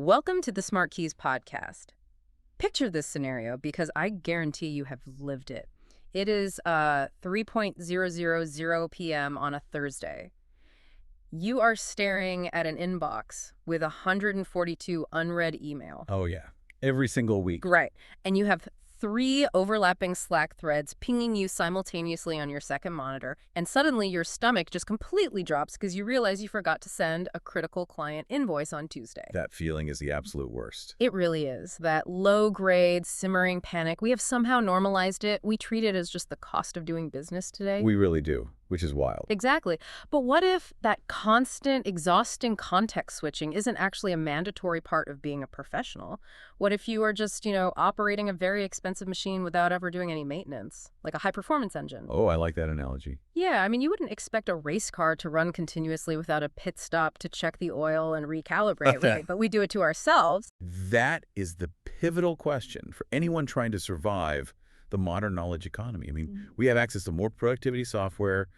Welcome to the SmartKeys podcast. Picture this scenario because I guarantee you have lived it. It is 3:000 p.m. on a Thursday. You are staring at an inbox with 142 unread email. Oh, yeah. Every single week. Right. And you have 3 overlapping Slack threads pinging you simultaneously on your second monitor, and suddenly your stomach just completely drops because you realize you forgot to send a critical client invoice on Tuesday. That feeling is the absolute worst. It really is. That low-grade, simmering panic, we have somehow normalized it. We treat it as just the cost of doing business today. We really do, which is wild. Exactly. But what if that constant, exhausting context switching isn't actually a mandatory part of being a professional? What if you are just, operating a very expensive machine without ever doing any maintenance, like a high-performance engine? Oh, I like that analogy. Yeah, you wouldn't expect a race car to run continuously without a pit stop to check the oil and recalibrate, right? But we do it to ourselves. That is the pivotal question for anyone trying to survive the modern knowledge economy. We have access to more productivity software,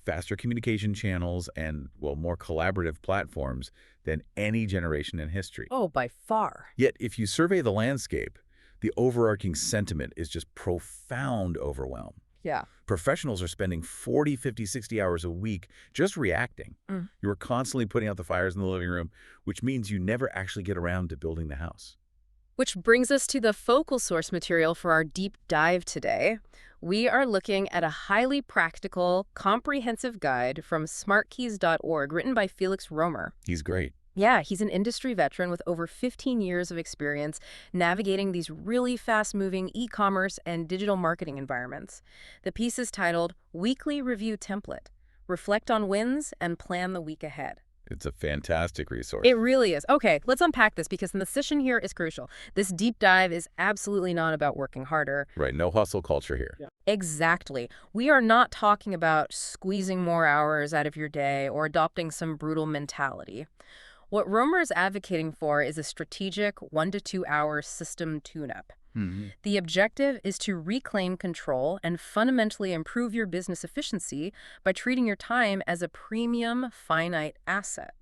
faster communication channels, and, more collaborative platforms than any generation in history. Oh, by far. Yet, if you survey the landscape, the overarching sentiment is just profound overwhelm. Yeah. Professionals are spending 40, 50, 60 hours a week just reacting. You're constantly putting out the fires in the living room, which means you never actually get around to building the house. Which brings us to the focal source material for our deep dive today. We are looking at a highly practical, comprehensive guide from smartkeys.org written by Felix Römer. He's great. Yeah, he's an industry veteran with over 15 years of experience navigating these really fast-moving e-commerce and digital marketing environments. The piece is titled Weekly Review Template. Reflect on wins and plan the week ahead. It's a fantastic resource. It really is. Okay, let's unpack this because the decision here is crucial. This deep dive is absolutely not about working harder. Right, no hustle culture here. Yeah. Exactly. We are not talking about squeezing more hours out of your day or adopting some brutal mentality. What Romer is advocating for is a strategic 1 to 2 hour system tune-up. The objective is to reclaim control and fundamentally improve your business efficiency by treating your time as a premium, finite asset.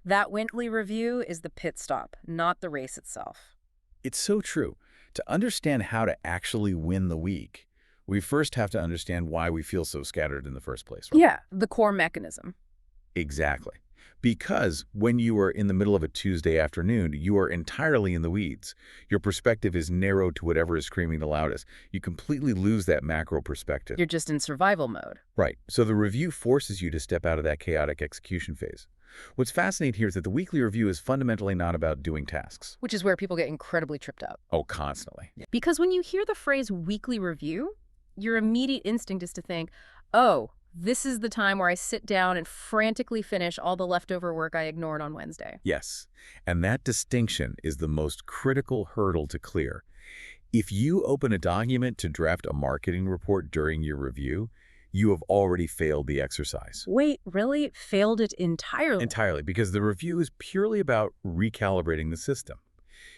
That weekly review is the pit stop, not the race itself. It's so true. To understand how to actually win the week, we first have to understand why we feel so scattered in the first place. Right? Yeah, the core mechanism. Exactly. Because when you are in the middle of a Tuesday afternoon, you are entirely in the weeds. Your perspective is narrowed to whatever is screaming the loudest. You completely lose that macro perspective. You're just in survival mode. Right. So the review forces you to step out of that chaotic execution phase. What's fascinating here is that the weekly review is fundamentally not about doing tasks. Which is where people get incredibly tripped up. Oh, constantly. Because when you hear the phrase weekly review, your immediate instinct is to think, oh, this is the time where I sit down and frantically finish all the leftover work I ignored on Wednesday. Yes, and that distinction is the most critical hurdle to clear. If you open a document to draft a marketing report during your review, you have already failed the exercise. Wait, really? Failed it entirely? Entirely, because the review is purely about recalibrating the system.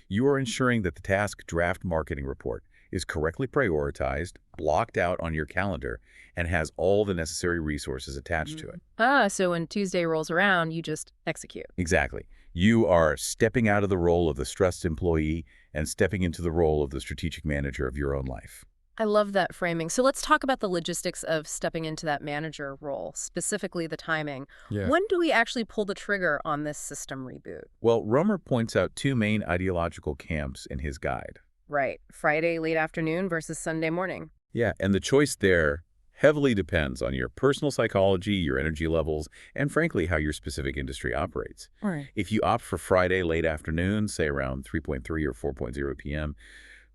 You are ensuring that the task draft marketing report is correctly prioritized, blocked out on your calendar, and has all the necessary resources attached to it. So when Tuesday rolls around, you just execute. Exactly. You are stepping out of the role of the stressed employee and stepping into the role of the strategic manager of your own life. I love that framing. So let's talk about the logistics of stepping into that manager role, specifically the timing. Yeah. When do we actually pull the trigger on this system reboot? Well, Römer points out 2 main ideological camps in his guide. Right. Friday late afternoon versus Sunday morning. Yeah, and the choice there heavily depends on your personal psychology, your energy levels, and frankly, how your specific industry operates. Right. If you opt for Friday late afternoon, say around 3:3 or 4:0 p.m.,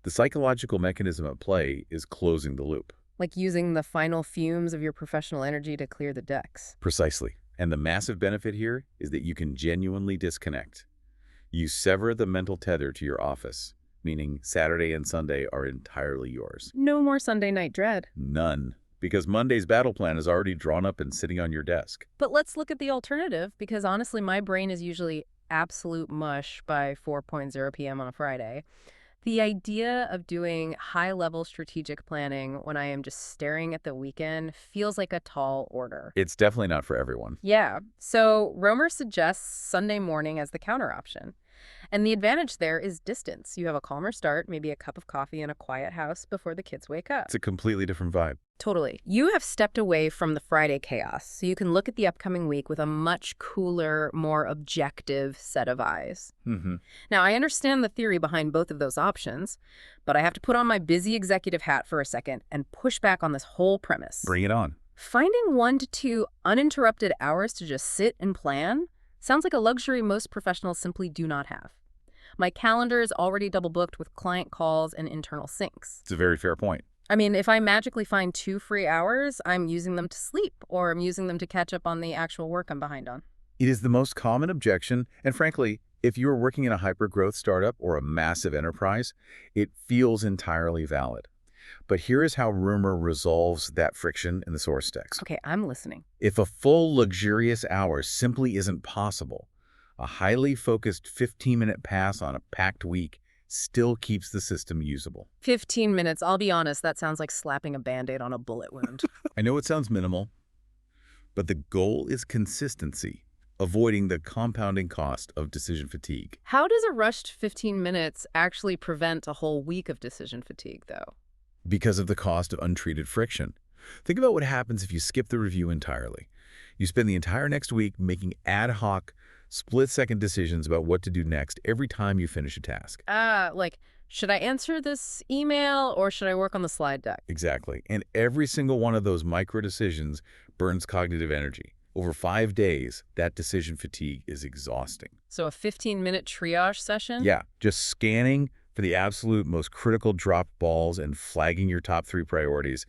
the psychological mechanism at play is closing the loop. Like using the final fumes of your professional energy to clear the decks. Precisely. And the massive benefit here is that you can genuinely disconnect. You sever the mental tether to your office, meaning Saturday and Sunday are entirely yours. No more Sunday night dread. None. Because Monday's battle plan is already drawn up and sitting on your desk. But let's look at the alternative, because honestly, my brain is usually absolute mush by 4:0 p.m. on a Friday. The idea of doing high-level strategic planning when I am just staring at the weekend feels like a tall order. It's definitely not for everyone. Yeah. So Romer suggests Sunday morning as the counter option. And the advantage there is distance. You have a calmer start, maybe a cup of coffee in a quiet house before the kids wake up. It's a completely different vibe. Totally. You have stepped away from the Friday chaos, so you can look at the upcoming week with a much cooler, more objective set of eyes. Mm-hmm. Now, I understand the theory behind both of those options, but I have to put on my busy executive hat for a second and push back on this whole premise. Bring it on. Finding 1 to 2 uninterrupted hours to just sit and plan sounds like a luxury most professionals simply do not have. My calendar is already double booked with client calls and internal syncs. It's a very fair point. I mean, if I magically find 2 free hours, I'm using them to sleep or I'm using them to catch up on the actual work I'm behind on. It is the most common objection, and frankly, if you are working in a hyper-growth startup or a massive enterprise, it feels entirely valid. But here is how Römer resolves that friction in the source text. Okay, I'm listening. If a full, luxurious hour simply isn't possible, a highly focused 15-minute pass on a packed week still keeps the system usable. 15 minutes, I'll be honest, that sounds like slapping a Band-Aid on a bullet wound. I know it sounds minimal, but the goal is consistency, avoiding the compounding cost of decision fatigue. How does a rushed 15 minutes actually prevent a whole week of decision fatigue, though? Because of the cost of untreated friction. Think about what happens if you skip the review entirely. You spend the entire next week making ad hoc, split-second decisions about what to do next every time you finish a task. Like, should I answer this email or should I work on the slide deck? Exactly. And every single one of those micro decisions burns cognitive energy. Over 5 days, that decision fatigue is exhausting. So a 15-minute triage session? Yeah, just scanning for the absolute most critical drop balls and flagging your top 3 priorities.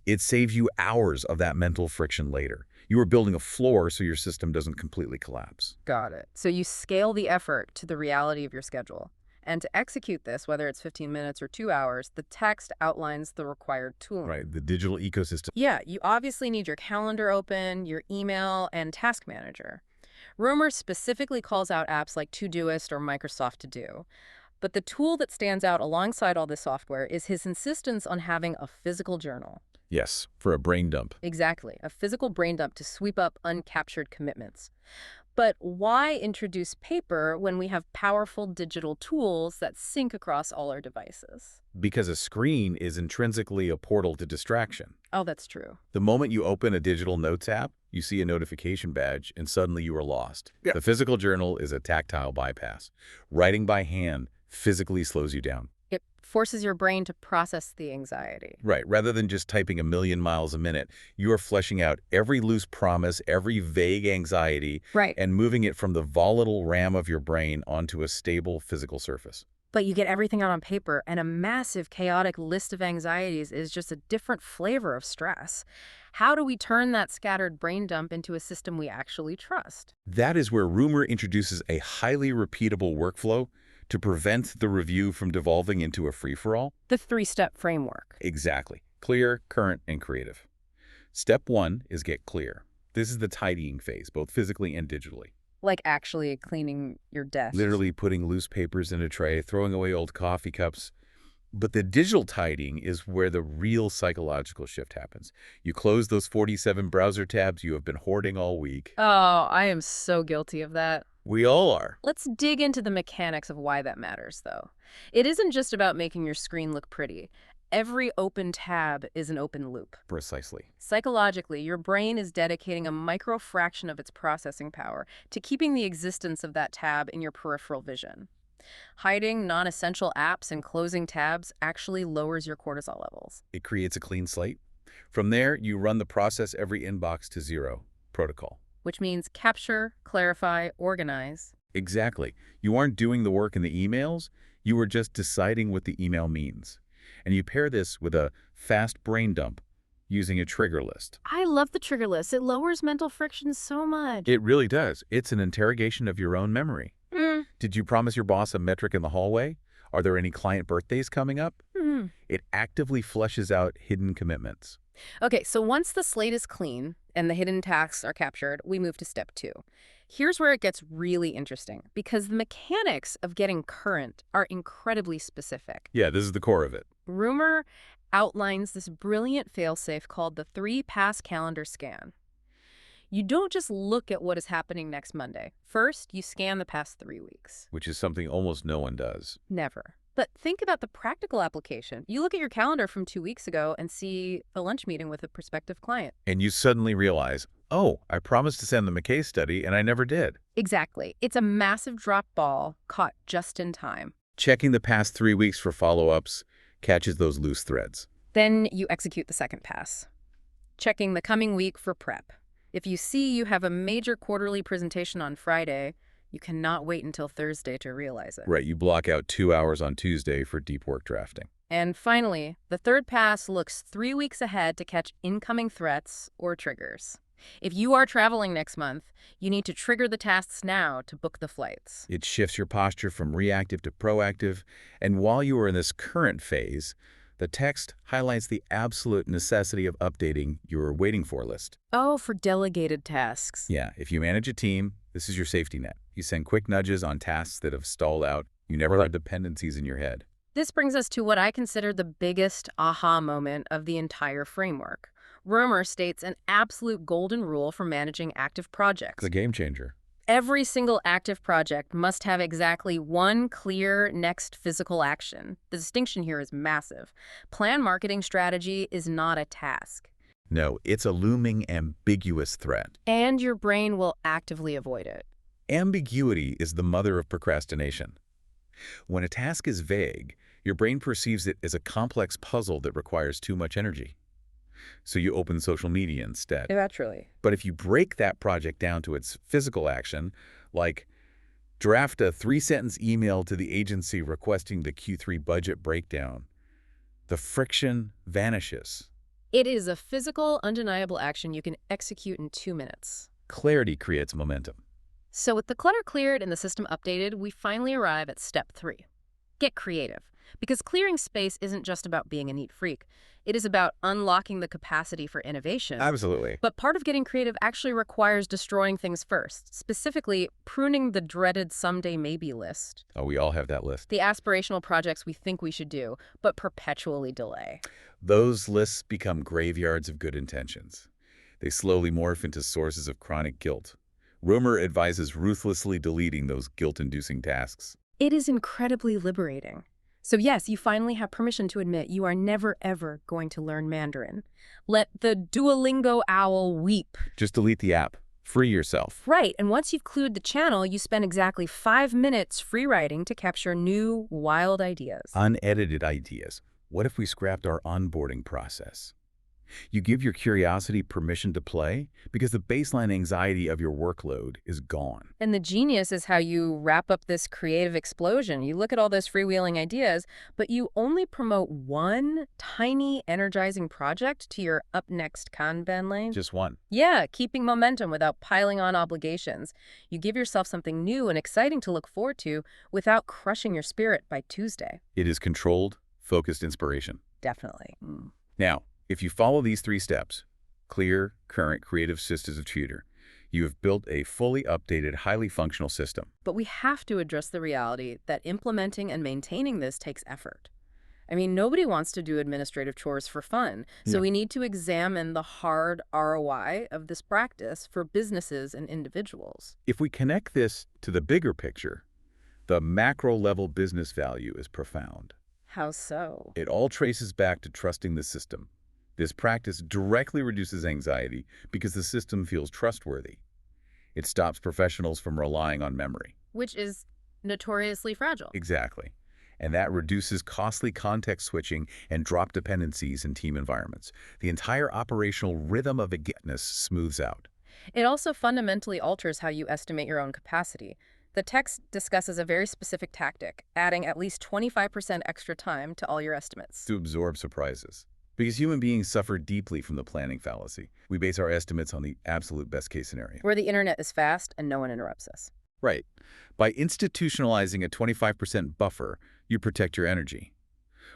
It saves you hours of that mental friction later. You are building a floor so your system doesn't completely collapse. Got it. So you scale the effort to the reality of your schedule. And to execute this, whether it's 15 minutes or 2 hours, the text outlines the required tooling. Right, the digital ecosystem. Yeah, you obviously need your calendar open, your email, and task manager. Römer specifically calls out apps like Todoist or Microsoft To Do. But the tool that stands out alongside all this software is his insistence on having a physical journal. Yes, for a brain dump. Exactly, a physical brain dump to sweep up uncaptured commitments. But why introduce paper when we have powerful digital tools that sync across all our devices? Because a screen is intrinsically a portal to distraction. Oh, that's true. The moment you open a digital notes app, you see a notification badge, and suddenly you are lost. Yeah. The physical journal is a tactile bypass. Writing by hand physically slows you down. It forces your brain to process the anxiety. Right. Rather than just typing a million miles a minute, you are fleshing out every loose promise, every vague anxiety, Right. and moving it from the volatile RAM of your brain onto a stable physical surface. But you get everything out on paper, and a massive, chaotic list of anxieties is just a different flavor of stress. How do we turn that scattered brain dump into a system we actually trust? That is where Römer introduces a highly repeatable workflow to prevent the review from devolving into a free-for-all. The 3-step framework. Exactly. Clear, current, and creative. Step 1 is get clear. This is the tidying phase, both physically and digitally. Like actually cleaning your desk. Literally putting loose papers in a tray, throwing away old coffee cups. But the digital tidying is where the real psychological shift happens. You close those 47 browser tabs you have been hoarding all week. Oh, I am so guilty of that. We all are. Let's dig into the mechanics of why that matters, though. It isn't just about making your screen look pretty. Every open tab is an open loop. Precisely. Psychologically, your brain is dedicating a micro fraction of its processing power to keeping the existence of that tab in your peripheral vision. Hiding non-essential apps and closing tabs actually lowers your cortisol levels. It creates a clean slate. From there, you run the process every inbox to zero protocol. Which means capture, clarify, organize. Exactly. You aren't doing the work in the emails. You are just deciding what the email means. And you pair this with a fast brain dump using a trigger list. I love the trigger list. It lowers mental friction so much. It really does. It's an interrogation of your own memory. Did you promise your boss a metric in the hallway? Are there any client birthdays coming up? It actively fleshes out hidden commitments. Okay, so once the slate is clean and the hidden tasks are captured, we move to step 2. Here's where it gets really interesting, because the mechanics of getting current are incredibly specific. Yeah, this is the core of it. Römer outlines this brilliant failsafe called the 3-pass calendar scan. You don't just look at what is happening next Monday. First, you scan the past 3 weeks. Which is something almost no one does. Never. But think about the practical application. You look at your calendar from 2 weeks ago and see a lunch meeting with a prospective client. And you suddenly realize, oh, I promised to send them a case study and I never did. Exactly. It's a massive drop ball caught just in time. Checking the past 3 weeks for follow-ups catches those loose threads. Then you execute the second pass. Checking the coming week for prep. If you see you have a major quarterly presentation on Friday, you cannot wait until Thursday to realize it. Right, you block out 2 hours on Tuesday for deep work drafting. And finally, the third pass looks 3 weeks ahead to catch incoming threats or triggers. If you are traveling next month, you need to trigger the tasks now to book the flights. It shifts your posture from reactive to proactive, and while you are in this current phase, the text highlights the absolute necessity of updating your waiting for list. Oh, for delegated tasks. Yeah, if you manage a team, this is your safety net. You send quick nudges on tasks that have stalled out. You never have dependencies in your head. This brings us to what I consider the biggest aha moment of the entire framework. Römer states an absolute golden rule for managing active projects. It's a game changer. Every single active project must have exactly one clear next physical action. The distinction here is massive. Planned marketing strategy is not a task. No, it's a looming, ambiguous threat. And your brain will actively avoid it. Ambiguity is the mother of procrastination. When a task is vague, your brain perceives it as a complex puzzle that requires too much energy. So you open social media instead. Naturally. But if you break that project down to its physical action, like draft a 3-sentence email to the agency requesting the Q3 budget breakdown, the friction vanishes. It is a physical, undeniable action you can execute in 2 minutes. Clarity creates momentum. So with the clutter cleared and the system updated, we finally arrive at step 3. Get creative. Because clearing space isn't just about being a neat freak. It is about unlocking the capacity for innovation. Absolutely. But part of getting creative actually requires destroying things first, specifically pruning the dreaded someday maybe list. Oh, we all have that list. The aspirational projects we think we should do, but perpetually delay. Those lists become graveyards of good intentions. They slowly morph into sources of chronic guilt. Römer advises ruthlessly deleting those guilt-inducing tasks. It is incredibly liberating. So yes, you finally have permission to admit you are never, ever going to learn Mandarin. Let the Duolingo owl weep. Just delete the app. Free yourself. Right, and once you've cleared the channel, you spend exactly 5 minutes free writing to capture new, wild ideas. Unedited ideas. What if we scrapped our onboarding process? You give your curiosity permission to play because the baseline anxiety of your workload is gone. And the genius is how you wrap up this creative explosion. You look at all those freewheeling ideas, but you only promote one tiny, energizing project to your up next Kanban lane. Just one. Yeah, keeping momentum without piling on obligations. You give yourself something new and exciting to look forward to without crushing your spirit by Tuesday. It is controlled, focused inspiration. Definitely. Now, if you follow these 3 steps, clear, current, creative systems of tutor, you have built a fully updated, highly functional system. But we have to address the reality that implementing and maintaining this takes effort. I mean, nobody wants to do administrative chores for fun, so we need to examine the hard ROI of this practice for businesses and individuals. If we connect this to the bigger picture, the macro-level business value is profound. How so? It all traces back to trusting the system. This practice directly reduces anxiety because the system feels trustworthy. It stops professionals from relying on memory. Which is notoriously fragile. Exactly. And that reduces costly context switching and drop dependencies in team environments. The entire operational rhythm of Agitness smooths out. It also fundamentally alters how you estimate your own capacity. The text discusses a very specific tactic, adding at least 25% extra time to all your estimates. To absorb surprises. Because human beings suffer deeply from the planning fallacy. We base our estimates on the absolute best-case scenario. Where the internet is fast and no one interrupts us. Right. By institutionalizing a 25% buffer, you protect your energy.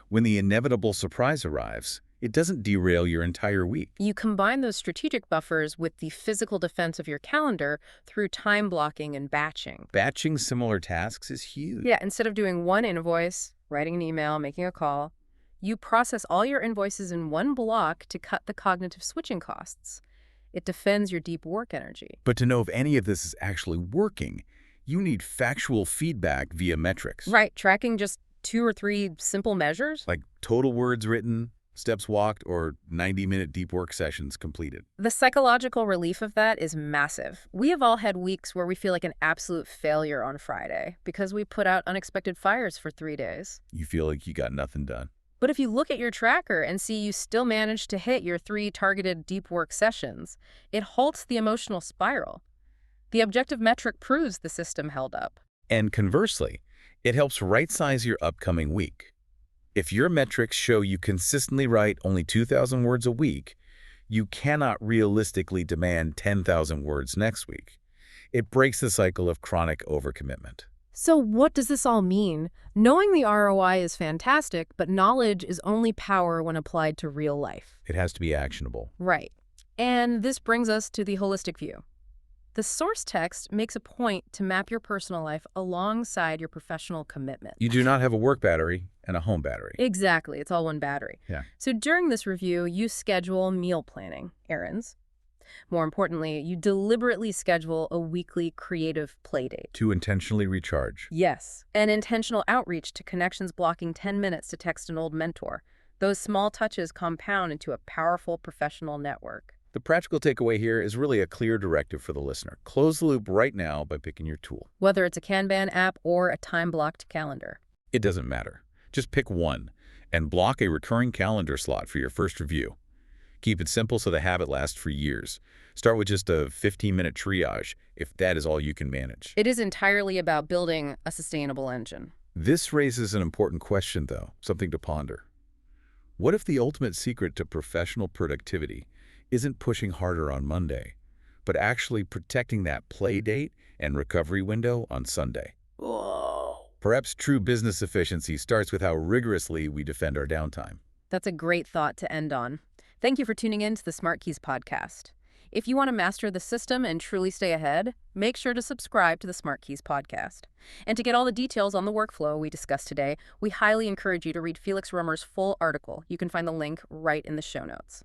When the inevitable surprise arrives, it doesn't derail your entire week. You combine those strategic buffers with the physical defense of your calendar through time blocking and batching. Batching similar tasks is huge. Yeah, instead of doing one invoice, writing an email, making a call, you process all your invoices in one block to cut the cognitive switching costs. It defends your deep work energy. But to know if any of this is actually working, you need factual feedback via metrics. Right, tracking just 2 or 3 simple measures? Like total words written, steps walked, or 90-minute deep work sessions completed. The psychological relief of that is massive. We have all had weeks where we feel like an absolute failure on Friday because we put out unexpected fires for 3 days. You feel like you got nothing done. But if you look at your tracker and see you still managed to hit your 3 targeted deep work sessions, it halts the emotional spiral. The objective metric proves the system held up. And conversely, it helps right-size your upcoming week. If your metrics show you consistently write only 2,000 words a week, you cannot realistically demand 10,000 words next week. It breaks the cycle of chronic overcommitment. So what does this all mean? Knowing the ROI is fantastic, but knowledge is only power when applied to real life. It has to be actionable. Right. And this brings us to the holistic view. The source text makes a point to map your personal life alongside your professional commitment. You do not have a work battery and a home battery. Exactly. It's all one battery. Yeah. So during this review, you schedule meal planning, errands. More importantly, you deliberately schedule a weekly creative play date. To intentionally recharge. Yes. And intentional outreach to connections, blocking 10 minutes to text an old mentor. Those small touches compound into a powerful professional network. The practical takeaway here is really a clear directive for the listener. Close the loop right now by picking your tool. Whether it's a Kanban app or a time-blocked calendar. It doesn't matter. Just pick one and block a recurring calendar slot for your first review. Keep it simple so the habit lasts for years. Start with just a 15-minute triage, if that is all you can manage. It is entirely about building a sustainable engine. This raises an important question, though, something to ponder. What if the ultimate secret to professional productivity isn't pushing harder on Monday, but actually protecting that play date and recovery window on Sunday? Whoa. Perhaps true business efficiency starts with how rigorously we defend our downtime. That's a great thought to end on. Thank you for tuning in to the SmartKeys podcast. If you want to master the system and truly stay ahead, make sure to subscribe to the SmartKeys podcast. And to get all the details on the workflow we discussed today, we highly encourage you to read Felix Römer's full article. You can find the link right in the show notes.